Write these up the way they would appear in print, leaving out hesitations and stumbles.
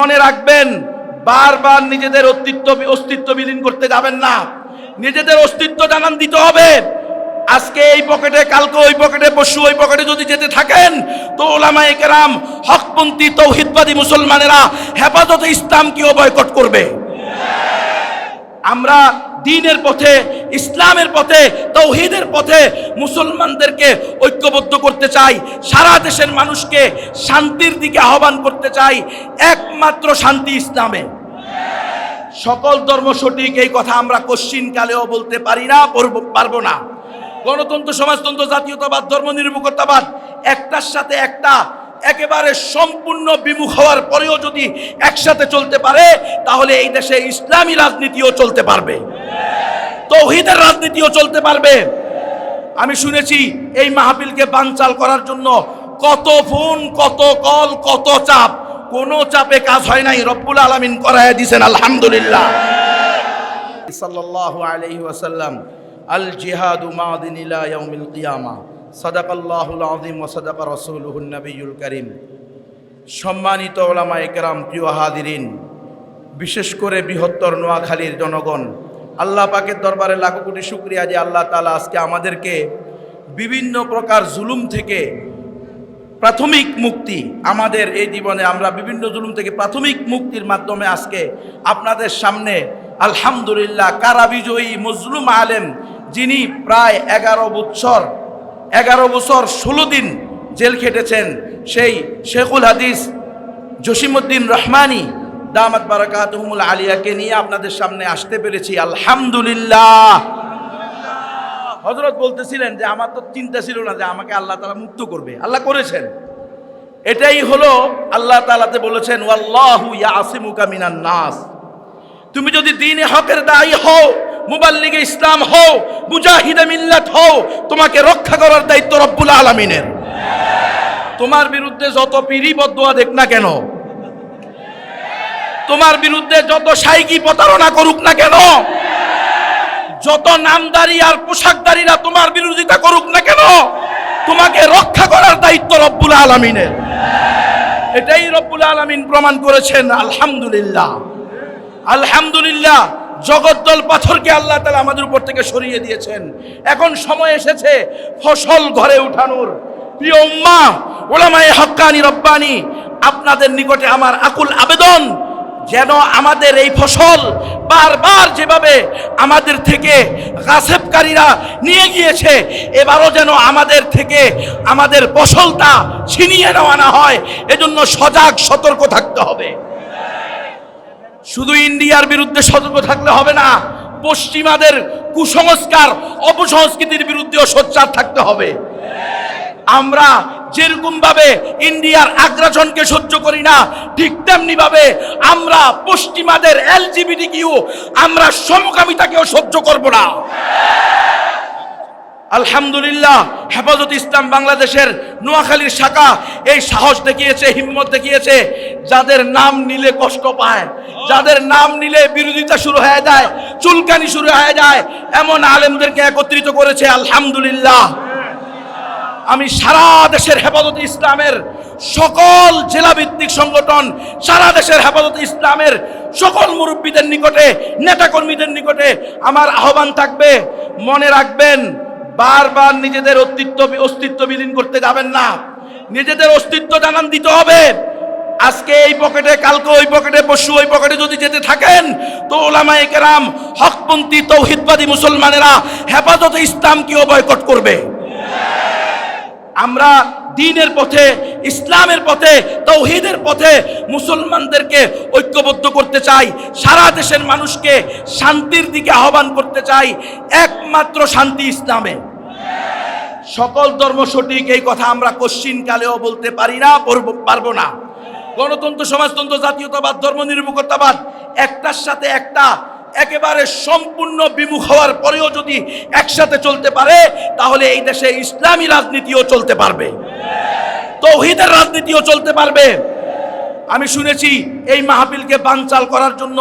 মনে রাখবেন, বারবার নিজেদের অস্তিত্ব বিলীন করতে যাবেন না। নিজেদের অস্তিত্ব জানান দিতে হবে। আজকে এই পকেটে, কালকে ওই পকেটে, পরশু ওই পকেটে যদি যেতে থাকেন তো ওলামায়ে কেরাম, হকপন্থী তৌহিদবাদী মুসলমানেরা হেফাজতে ইসলামকেও বয়কট করবে। আমরা দ্বীনের পথে, ইসলামের পথে, তৌহিদের পথে মুসলমানদেরকে ঐক্যবদ্ধ করতে চাই। সারা দেশের মানুষকে শান্তির দিকে আহ্বান করতে চাই। একমাত্র শান্তি ইসলামে। সকল ধর্ম সঠিক, এই কথা আমরা কোশ্চিনকালেও বলতে পারি না, পারবো না। গণতন্ত্র, সমাজতন্ত্র, জাতীয়তাবাদ, ধর্মনিরপেক্ষতাবাদ একটার সাথে একটা একেবারে সম্পূর্ণ বিমুখ হওয়ার পরেও যদি একসাথে চলতে পারে তাহলে এই দেশে ইসলামী রাজনীতিও চলতে পারবে, তৌহিদের রাজনীতিও চলতে পারবে। আমি শুনেছি এই মাহফিলকে বানচাল করার জন্য কত ফোন, কত কল, কত চাপ। কোনো চাপে কাজ হয় নাই, রব্বুল আলামিন করায় দিয়েছেন, আলহামদুলিল্লাহ। সাল্লাল্লাহু আলাইহি ওয়াসাল্লাম, আল জিহাদু মাদিন ইলা ইয়াউমিল কিয়ামা, সাদাকাল্লাহুল আযীম ওয়া সাদাকা রাসূলুহুন নবিয়্যুল কারীম। সম্মানিত উলামায়ে কেরাম, প্রিয় হাজিরিন, বিশেষ করে বৃহত্তর নোয়াখালীর জনগণ, আল্লাহ পাকের দরবারে লাখো কোটি শুকরিয়া যে আল্লাহ তাআলা আজকে আমাদেরকে বিভিন্ন প্রকার জুলুম থেকে প্রাথমিক মুক্তি, আমাদের এই জীবনে আমরা বিভিন্ন জুলুম থেকে প্রাথমিক মুক্তির মাধ্যমে আজকে আপনাদের সামনে আলহামদুলিল্লাহ কারাবিজয়ী মজলুম আলেম, যিনি প্রায় 11 বছর 16 দিন জেল খেটেছেন, সেই শেখুল হাদিস জসিমউদ্দিন রহমানী দামাত বারাকাতুহুমুল আলিয়াকে নিয়ে আপনাদের সামনে আসতে পেরেছি, আলহামদুলিল্লাহ। হযরত বলতেছিলেন যে আমার তো চিন্তা ছিল না যে আমাকে আল্লাহ তাআলা মুক্ত করবে, আল্লাহ করেছেন। এটাই হলো আল্লাহ তাআলাতে বলেছেন, ওয়াল্লাহু ইয়াসিমুকা মিনান নাস। তুমি যদি দ্বীনে হকের দায়ী হও, মুবাল্লিগে ইসলাম হও, মুজাহিদে মিল্লাত হও, তোমাকে রক্ষা করার দায়িত্ব রব্বুল আলামিনের। তোমার বিরুদ্ধে যত পীরি বদদুয়া দেখ না কেন, তোমার বিরুদ্ধে যত শাইকি প্রতারণা করুক না কেন, যত নামদারি আর পোশাকদারিরা তোমার বিরোধিতা করুক না কেন, তোমাকে রক্ষা করার দায়িত্ব রব্বুল আলামিনের। এটাই রব্বুল আলামিন প্রমাণ করেছেন, আলহামদুলিল্লাহ। আলহামদুলিল্লাহ, জগদ্দল পাথরকে আল্লাহ তাআলা আমাদের উপর থেকে সরিয়ে দিয়েছেন। এখন সময় এসেছে ফসল ঘরে উঠানোর। প্রিয় উম্মাহ, উলামায়ে হক্কানি রব্বানি, আপনাদের নিকটে আমার আকুল আবেদন, যেন আমাদের এই ফসল বারবার যেভাবে আমাদের থেকে গাসেবকারীরা নিয়ে গিয়েছে, এবারও যেন আমাদের থেকে আমাদের ফসলটা ছিনিয়ে নেওয়া না হয়, এজন্য সজাগ সতর্ক থাকতে হবে। শুধু ইন্ডিয়ার বিরুদ্ধে সতর্ক থাকলে হবে না, পশ্চিমাদের কুসংস্কার, অপসংস্কৃতির বিরুদ্ধেও সোচ্চার থাকতে হবে। আমরা যেরকম ভাবে ইন্ডিয়ার আগ্রাসনকে সহ্য করি না, ঠিক তেমনি ভাবে আমরা পশ্চিমাদের এলজিবিটিকিউ, আমরা সমকামিতাকেও সহ্য করব না। আলহামদুলিল্লাহ, হেফাজত ইসলাম বাংলাদেশের নোয়াখালীর শাখা এই সাহস দেখিয়েছে, হিম্মত দেখিয়েছে। যাদের নাম নিলে কষ্ট পায়, যাদের নাম নিলে বিরোধিতা শুরু হয়ে যায়, চুলকানি শুরু হয়ে যায়, এমন আলেমদেরকে একত্রিত করেছে, আলহামদুলিল্লাহ। আমি সারা দেশের হেফাজত ইসলামের সকল জেলাভিত্তিক সংগঠন, সারা দেশের হেফাজত ইসলামের সকল মুরব্বীদের নিকটে, নেতাকর্মীদের নিকটে আমার আহ্বান থাকবে, মনে রাখবেন, বারবার নিজেদের অস্তিত্ব বিলীন করতে যাবেন না। নিজেদের অস্তিত্ব জানান দিতে হবে। আজকে এই পকেটে, কালকে ওই পকেটে, পরশু ওই পকেটে যদি যেতে থাকেন তো উলামায়ে কেরাম, হকপন্থী তৌহিদবাদী মুসলমানেরা হেফাজতে ইসলামকেও বয়কট করবে। আমরা দ্বীনের পথে, ইসলামের পথে, তৌহিদের পথে মুসলমানদেরকে ঐক্যবদ্ধ করতে চাই। সারা দেশের মানুষকে শান্তির দিকে আহ্বান করতে চাই। একমাত্র শান্তি ইসলামে। সকল ধর্ম সঠিক, এই কথা আমরা কোশ্চিনকালেও বলতে পারি না, পারবো না। গণতন্ত্র, সমাজতন্ত্র, জাতীয়তাবাদ, ধর্মনিরপেক্ষতাবাদ একটার সাথে একটা একেবারে সম্পূর্ণ বিমুখ হওয়ার পরেও যদি একসাথে চলতে পারে তাহলে এই দেশে ইসলামী রাজনীতিও চলতে পারবে, তৌহিদের রাজনীতিও চলতে পারবে। আমি শুনেছি এই মাহফিলকে বানচাল করার জন্য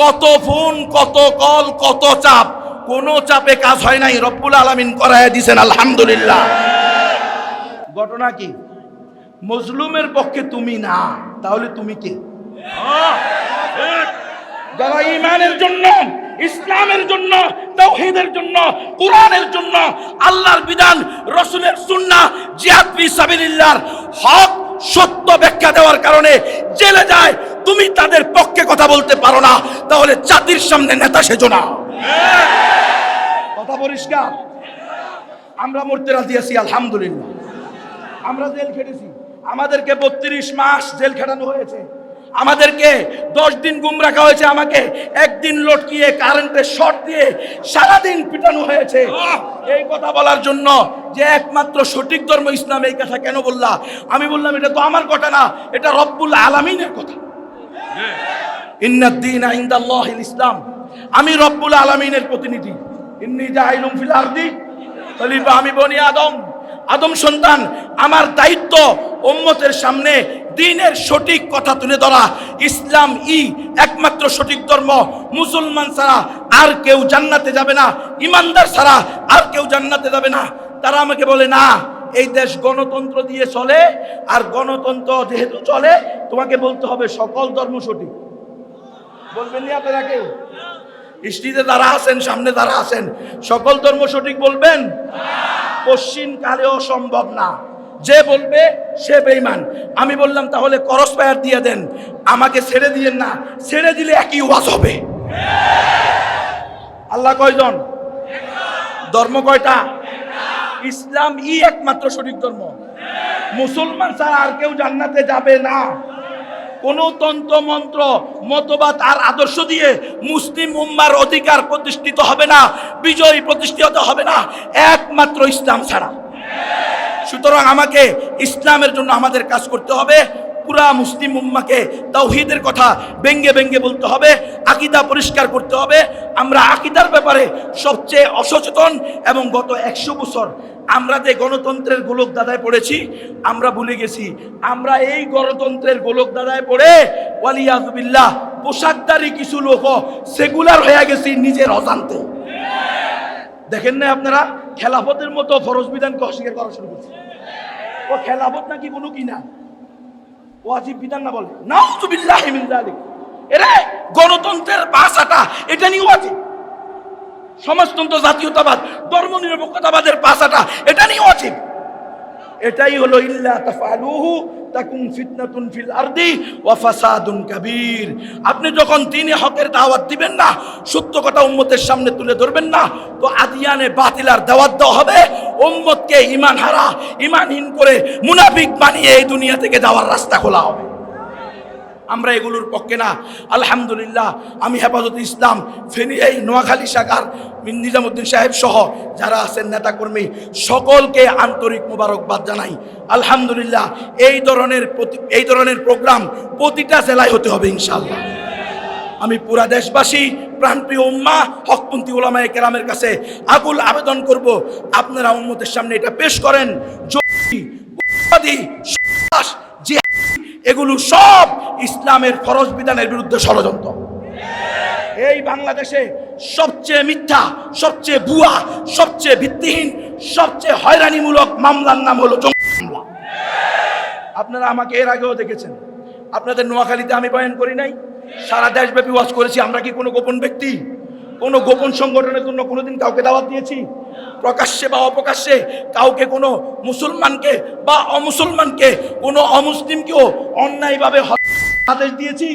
কত ফোন, কত কল, কত চাপ। কোনো চাপে কাজ হয় নাই, রব্বুল আলামিন করায় দিয়েছেন, আলহামদুলিল্লাহ। ঘটনা কি? মজলুমের পক্ষে তুমি না, তাহলে তুমি কে? যারা ঈমানের জন্য, ইসলামের জন্য, তাওহীদের জন্য, কোরআনের জন্য, আল্লাহর বিধান, রাসূলের সুন্নাহ, জিহাদ ফি সাবিলিল্লাহর হক সত্য ব্যাখ্যা দেওয়ার কারণে জেলে যায়, তুমি তাদের পক্ষে কথা বলতে পারো না, তাহলে জাতির সামনে নেতা সেজো না। কথা পরিষ্কার। আমরা মরতে রাজি আছি আলহামদুলিল্লাহ। আমরা জেল খেটেছি, আমাদেরকে 32 মাস জেল খাটানো হয়েছে, আমাদেরকে 10 দিন গুম রাখা হয়েছে, আমাকে একদিন লটকিয়ে কারেন্টের শর্ট দিয়ে সারাদিন পিটানো হয়েছে। এই কথা বলার জন্য যে একমাত্র সঠিক ধর্ম ইসলাম, এই কথা কেন বললা? আমি বললাম এটা তো আমার কথা না, এটা রব্বুল আলামিনের কথা। ইন্নাদ-দীনা ইনদাল্লাহিল ইসলাম। আমি রব্বুল আলামিনের প্রতিনিধি। ইন্নী জাইলুম ফিল আরদি খলিফা। আমি বনি আদম সন্তান। আমার দায়িত্ব উম্মতের সামনে দ্বীনের সঠিক কথা তুলে ধরা। ইসলাম একমাত্র সঠিক ধর্ম। মুসলমান ছাড়া আর কেউ জান্নাতে যাবে না, ইমানদার ছাড়া আর কেউ জান্নাতে যাবে না। তারা আমাকে বলে না, এই দেশ গণতন্ত্র দিয়ে চলে, আর গণতন্ত্র যেহেতু চলে তোমাকে বলতে হবে সকল ধর্ম সঠিক। বলবেন না আপনারা কেউ? স্টেজে যারা আছেন, সামনে যারা আছেন, সকল ধর্ম সঠিক বলবেন? পশ্চিম কালেও সম্ভব না। যে বলবে সে বেঈমান। আমি বললাম তাহলে ক্রস ফায়ার দিয়ে দেন, আমাকে ছেড়ে দিয়েন না, ছেড়ে দিলে একই ওয়াজ হবে। আল্লাহ কয়জন? ধর্ম কয়টা? ইসলাম একমাত্র সঠিক ধর্ম। মুসলমান ছাড়া আর কেউ জান্নাতে যাবে না। কোন তন্ত্র মন্ত্র, মতবাদ আর আদর্শ দিয়ে মুসলিম উম্মার অধিকার প্রতিষ্ঠিত হবে না, বিজয় প্রতিষ্ঠিত হবে না, একমাত্র ইসলাম ছাড়া। সুতরাং আমাকে ইসলামের জন্য আমাদের কাজ করতে হবে। পুরা মুসলিম উম্মাকে তাওহীদের কথা ব্যঙ্গে ব্যঙ্গে বলতে হবে, আকীদা পরিষ্কার করতে হবে। আমরা আকীদার ব্যাপারে সবচেয়ে অসচেতন, এবং গত 100 বছর আমরা যে গণতন্ত্রের গোলক দাদায় পড়েছি, আমরা ভুলে গেছি আমরা এই গণতন্ত্রের গোলক দাদায় পড়ে ওয়ালিয়াযু বিল্লাহ পোশাকদারি কিছু লোক সেকুলার হয়ে গেছি নিজের অজান্তে। দেখেন না আপনারা, খেলাফতের মতো ফরজ বিধানকে অস্বীকার করা শুরু করছে। ও খেলাফত নাকি কোনো কিনা ওয়াজিব বিধান না বলে, নাউযুবিল্লাহি মিন যালিক। এরা গণতন্ত্রের ভাষাটা এটা নিয়ে ওয়াজিব, সমাজতন্ত্র, জাতীয়তাবাদ, ধর্মনিরপেক্ষতাবাদের ভাষাটা এটা নিয়ে ওয়াজিব। এটাই হলো ইল্লা তাফআলুহু তাকুন ফিতনাতুন ফিল আরদি ওয়া ফাসাদুন কাবীর। আপনি যখন দ্বীনে হকের দাওয়াত দিবেন না, সত্য কথা উম্মতের সামনে তুলে ধরবেন না, তো আদিয়ানে বাতিলার দাওয়াত দেওয়া হবে, উম্মতকে ঈমান হারা, ঈমানহীন করে মুনাফিক বানিয়ে এই দুনিয়া থেকে যাওয়ার রাস্তা খোলা হবে। আমরা এগুলোর পক্ষে না। আলহামদুলিল্লাহ, আমি হেফাজতে ইসলাম ফেনী এই নোয়াখালী শাখার নিজামুদ্দিন সাহেব সহ যারা আছেন নেতাকর্মী, সকলকে আন্তরিক মোবারকবাদ জানাই। আলহামদুলিল্লাহ, এই ধরনের প্রোগ্রাম প্রতিটা জেলায় হতে হবে ইনশাআল্লাহ। আমি পুরা দেশবাসী, প্রাণপ্রিয় উম্মাহ, হকপন্থী উলামায়ে কেরামের কাছে আকুল আবেদন করব, আপনারা উম্মতের সামনে এটা পেশ করেন। এগুলো সব ইসলামের ফরজ বিধানের বিরুদ্ধে ষড়যন্ত্র। এই বাংলাদেশে সবচেয়ে মিথ্যা, সবচেয়ে ভুয়া, সবচেয়ে ভিত্তিহীন, সবচেয়ে হয়রানিমূলক মামলার নাম হলো জঙ্গি মামলা। আপনারা আমাকে এর আগেও দেখেছেন, আপনাদের নোয়াখালীতে আমি বয়ান করি নাই, সারা দেশব্যাপী ওয়াজ করেছি। আমরা কি কোনো গোপন ব্যক্তি, কোনো গোপন সংগঠনের জন্য কোনোদিন কাউকে দাওয়াত দিয়েছি? প্রকাশ্যে বা অপ্রকাশ্যে কাউকে, কোনো মুসলমানকে বা অমুসলমানকে, কোনো অমুসলিমকেও অন্যায়ভাবে আদেশ দিয়েছি?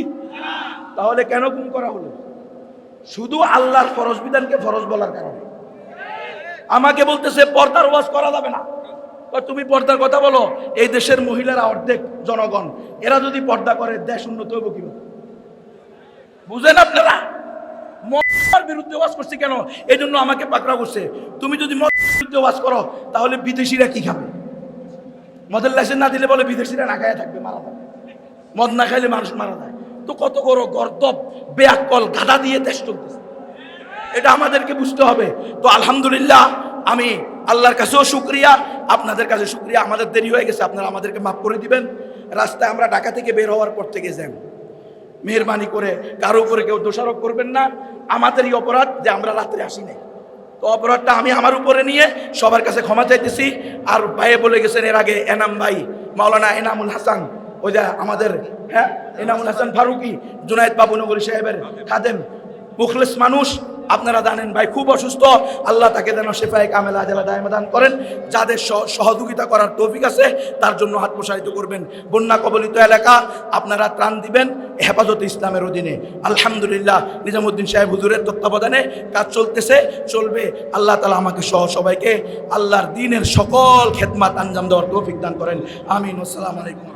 তাহলে কেন গুম করা হলো? শুধু আল্লাহর ফরজ বিধানকে ফরজ বলার কারণে। আমাকে বলতেছে পর্দার ওয়াজ করা যাবে না। তুমি পর্দার কথা বলো, এই দেশের মহিলারা অর্ধেক জনগণ, এরা যদি পর্দা করে দেশ উন্নত হইব কিভাবে? বুঝেন আপনারা? মদের বিরুদ্ধে ওয়াজ করছি কেন? এই জন্য আমাকে পাকড়া করছে। তুমি যদি মদের বিরুদ্ধে ওয়াজ করো, তাহলে বিদেশিরা কি খাবে? মদের লাইসেন্স না দিলে বলে বিদেশিরা না খায় থাকবে, মারা যাবে। মদ না খাইলে মানুষ মারা যায়। তো কত বড় গর্দব, বেয়াক্কল, গাধা দিয়ে দেশ চলতেছে, এটা আমাদেরকে বুঝতে হবে। তো আলহামদুলিল্লাহ, আমি আল্লাহর কাছেও শুকরিয়া, আপনাদের কাছে শুকরিয়া। আমাদের দেরি হয়ে গেছে, আপনারা আমাদেরকে মাফ করে দিবেন। রাস্তায় আমরা ঢাকা থেকে বের হওয়ার পর থেকে যান, মেহরবানি করে কারো উপরে কেউ দোষারোপ করবেন না। আমাদেরই অপরাধ যে আমরা রাত্রে আসি নাই। তো অপরাধটা আমি আমার উপরে নিয়ে সবার কাছে ক্ষমা চাইতেছি। আর ভাইয়ে বলে গেছেন এর আগে, এনাম ভাই, মাওলানা এনামুল হাসান, ওই যে আমাদের হ্যাঁ এনামুল হাসান ফারুকি, জুনায়েদ বাবুনগরী সাহেবের খাদেম, মুখলেস মানুষ, আপনারা জানেন ভাই খুব অসুস্থ, আল্লাহ তাকে যেন শেফায়ে কামেলা আজলা দায়েমা দান করেন। যাদের সহযোগিতা করার তৌফিক আছে তার জন্য হাত প্রসারিত করবেন। বন্যা কবলিত এলাকা আপনারা ত্রাণ দিবেন হেফাজতে ইসলামের অধীনে। আলহামদুলিল্লাহ নিজামুদ্দিন সাহেব হুজুরের তত্ত্বাবধানে কাজ চলতেছে, চলবে। আল্লাহ তাআলা আমাকে সহ সবাইকে আল্লাহর দ্বীনের সকল খেদমাত আঞ্জাম দেওয়ার তৌফিক দান করেন। আমিন। আসসালামু আলাইকুম।